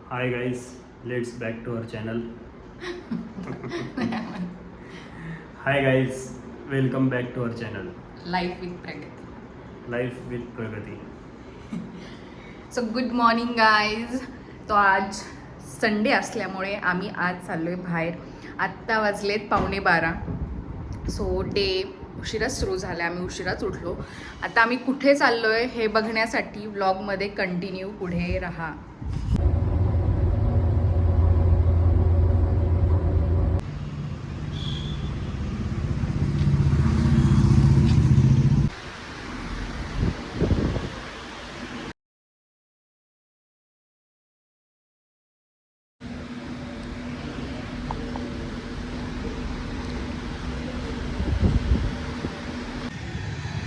Hi guys, let's back to our channel. Hi guys, welcome back to our channel. Life with प्रगती. Life with Pragati. So good morning guys. तो आज Sunday असल्यामुळे आम्ही आज चाललो आहे बाहेर. आत्ता वाजलेत 11:15. सो डे उशिराच सुरू झाला, आम्ही उशिराच उठलो. आता आम्ही कुठे चाललो आहे हे बघण्यासाठी व्लॉगमध्ये कंटिन्यू पुढे राहा.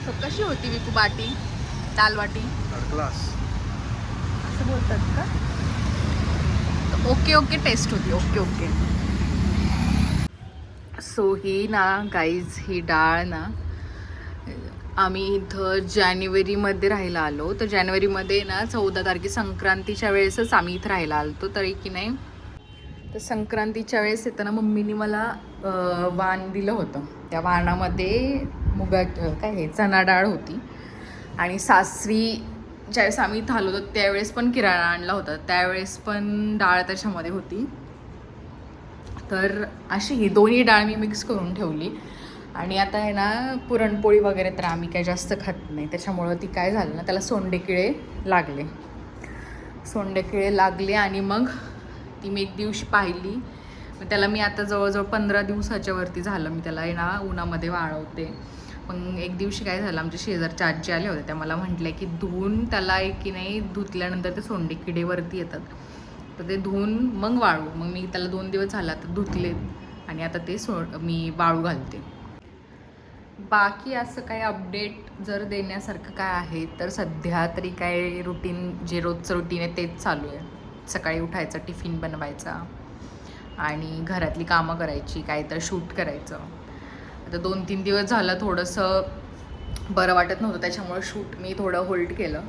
सो कशी होती विकू बाटी, दाल वाटी Third class. असं बोलतात का? ओके ओके टेस्ट होती, ओके ओके. सो ही ना गाईज, ही डाळ ना आम्ही इथं जानेवारीमध्ये राहायला आलो. तर जानेवारीमध्ये ना 14 तारखे संक्रांतीच्या वेळेसच आम्ही इथं राहायला आलो तरी की नाही. तर संक्रांतीच्या वेळेस येताना मम्मीने मला वाण दिलं होतं. त्या वाणामध्ये काय हे चणा डाळ होती. आणि सासरी ज्यावेळेस आम्ही इथं आलो होतो त्यावेळेस पण किराणा आणला होता, त्यावेळेस पण डाळ त्याच्यामध्ये होती. तर अशी ही दोन्ही डाळ मी मिक्स करून ठेवली. आणि आता आहे ना पुरणपोळी वगैरे तर आम्ही काही जास्त खात नाही, त्याच्यामुळं ती काय झालं ना त्याला सोंडेकिळे लागले आणि मग ती मी एक दिवशी पाहिली. मग त्याला मी आता जवळजवळ 15 दिवसाच्या वरती झालं मी त्याला आहे ना उन्हामध्ये वाळवते. मग एक दिवशी काय झालं, आमच्या शेजारच्या आजी आल्या होत्या, त्या मला म्हटल्या की धुवून त्याला एक की नाही धुतल्यानंतर ते सोंडे किडेवरती येतात, तर ते धुवून मग वाळू. मग मी त्याला 2 दिवस झाला तर धुतले आणि आता ते मी वाळू घालते. बाकी असं काही अपडेट जर देण्यासारखं काय आहे तर सध्या तरी काय रुटीन, जे रोजचं रुटीन आहे तेच चालू आहे. सकाळी उठायचं, टिफिन बनवायचा आणि घरातली कामं करायची, काय तर शूट करायचं. आता 2-3 दिवस झालं थोडंसं बरं वाटत नव्हतं, त्याच्यामुळं शूट मी थोडं होल्ड केलं.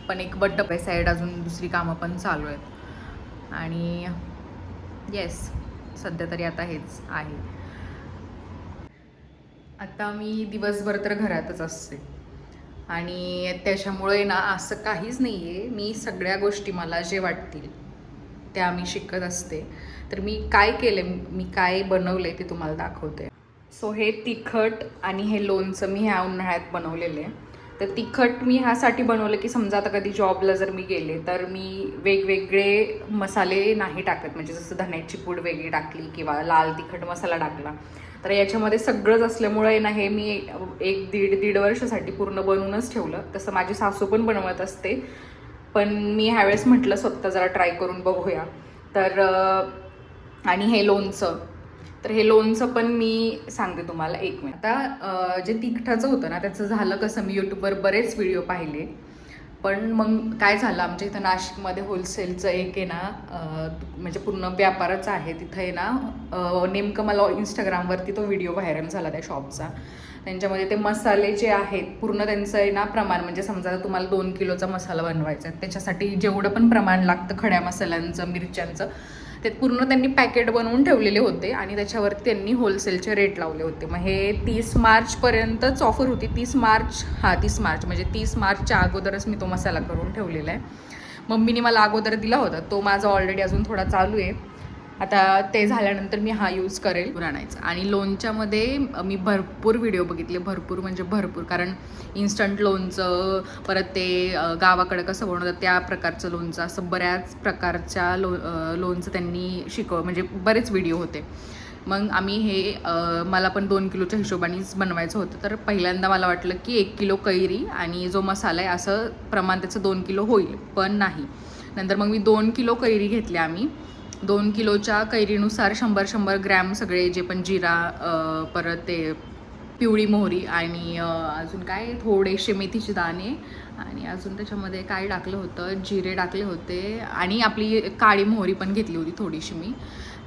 पण एक बड्डप साईड अजून दुसरी कामं पण चालू आहेत. आणि येस, सध्या तरी आता हेच आहे. आता मी दिवसभर तर घरातच असते आणि त्याच्यामुळे ना असं काहीच नाही आहे. मी सगळ्या गोष्टी मला जे वाटतील त्या मी शिकत असते. तर मी काय केलं, मी काय बनवले ते तुम्हाला दाखवते. सो हे तिखट आणि हे लोणचं मी ह्या उन्हाळ्यात बनवलेलं आहे. तर तिखट मी ह्यासाठी बनवलं की समजा आता कधी जॉबला जर मी गेले तर मी वेगवेगळे मसाले नाही टाकत. म्हणजे जसं धण्याची पूड वेगळी टाकली किंवा लाल तिखट मसाला टाकला तर याच्यामध्ये सगळंच असल्यामुळे ना हे मी एक दीड वर्षासाठी पूर्ण बनवूनच ठेवलं. तसं माझी सासू पण बनवत असते, पण मी ह्यावेळेस म्हटलं स्वतः जरा ट्राय करून बघूया. तर आणि हे लोणचं, तर हे लोणचं पण मी सांगते तुम्हाला, एक मिनिट. आता जे तिखटाचं होतं ना त्याचं झालं कसं, मी यूट्यूबवर बरेच व्हिडिओ पाहिले. पण मग काय झालं, आमच्या इथं नाशिकमध्ये होलसेलचं एक आहे ना म्हणजे पूर्ण व्यापारच आहे तिथं आहे ना. नेमकं मला इंस्टाग्रामवरती तो व्हिडिओ व्हायरल झाला त्या शॉपचा. त्यांच्यामध्ये ते मसाले जे आहेत पूर्ण त्यांचं आहे ना प्रमाण, म्हणजे समजा तुम्हाला 2 किलोचा मसाला बनवायचा आहे त्याच्यासाठी जेवढं पण प्रमाण लागतं खड्या मसाल्यांचं, मिरच्यांचं, ते पूर्ण त्यांनी पॅकेट बनवून ठेवलेले होते आणि त्याच्यावरती त्यांनी होलसेलचे रेट लावले होते. मग हे 30 मार्चपर्यंतच ऑफर होती. 30 मार्च म्हणजे 30 मार्चच्या अगोदरच मी तो मसाला करून ठेवलेला आहे. मम्मीने मला अगोदर दिला होता, तो माझा ऑलरेडी अजून थोडा चालू आहे. आता ते झाल्यानंतर मी हा यूज करेल आणायचा. आणि लोणच्यामध्ये मी भरपूर व्हिडिओ बघितले, भरपूर म्हणजे भरपूर. कारण इन्स्टंट लोणचं, परत ते गावाकडे कसं बनवतात त्या प्रकारचं लोणचं, असं बऱ्याच प्रकारच्या लोणचं त्यांनी म्हणजे बरेच व्हिडिओ होते. मग आम्ही हे मला पण 2 किलोच्या हिशोबानेच बनवायचं होतं. तर पहिल्यांदा मला वाटलं की 1 किलो कैरी आणि जो मसाला आहे असं प्रमाण त्याचं 2 किलो होईल, पण नाही. नंतर मग मी 2 किलो कैरी घेतली आम्ही. 2 किलोच्या कैरीनुसार 100 ग्रॅम सगळे जे पण जिरा, परत ते पिवळी मोहरी आणि अजून काय थोडेसे मेथीचे दाणे आणि अजून त्याच्यामध्ये काय टाकलं होतं, जिरे टाकले होते आणि आपली काळी मोहरी पण घेतली होती थोडीशी मी.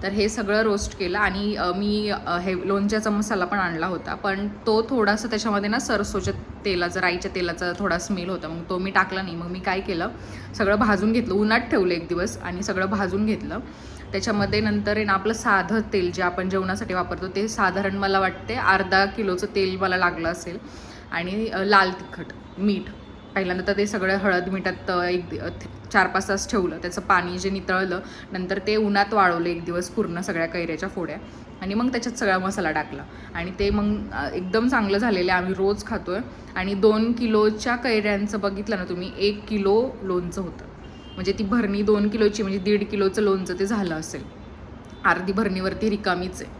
तर हे सगळं रोस्ट केलं आणि मी हे लोणच्याचा मसाला पण आणला होता, पण तो थोडासा त्याच्यामध्ये ना सरसोच्या तेलाचा, राईच्या तेलाचा थोडा स्मेल होता, मग तो मी टाकला नाही. मग मी काय केलं, सगळं भाजून घेतलं, उन्हात ठेवलं एक दिवस आणि सगळं भाजून घेतलं. त्याच्यामध्ये नंतर आहे ना आपलं साधं तेल जे आपण जेवणासाठी वापरतो ते साधारण मला वाटते अर्धा किलोचं तेल मला लागलं असेल. आणि लाल तिखट, मीठ, पहिल्यांदा तर ते सगळं हळद मिठात 4-5 तास ठेवलं. त्याचं पाणी जे नितळलं नंतर ते उन्हात वाळवलं एक दिवस पूर्ण सगळ्या कैऱ्याच्या फोड्या, आणि मग त्याच्यात सगळा मसाला टाकला आणि ते मग एकदम चांगलं झालेलं आहे. आम्ही रोज खातोय. आणि 2 किलोच्या कैऱ्यांचं बघितलं ना तुम्ही, 1 किलो लोणचं होतं. म्हणजे ती भरणी 2 किलोची म्हणजे 1.5 किलोचं लोणचं ते झालं असेल. अर्धी भरणीवरती रिकामीच आहे.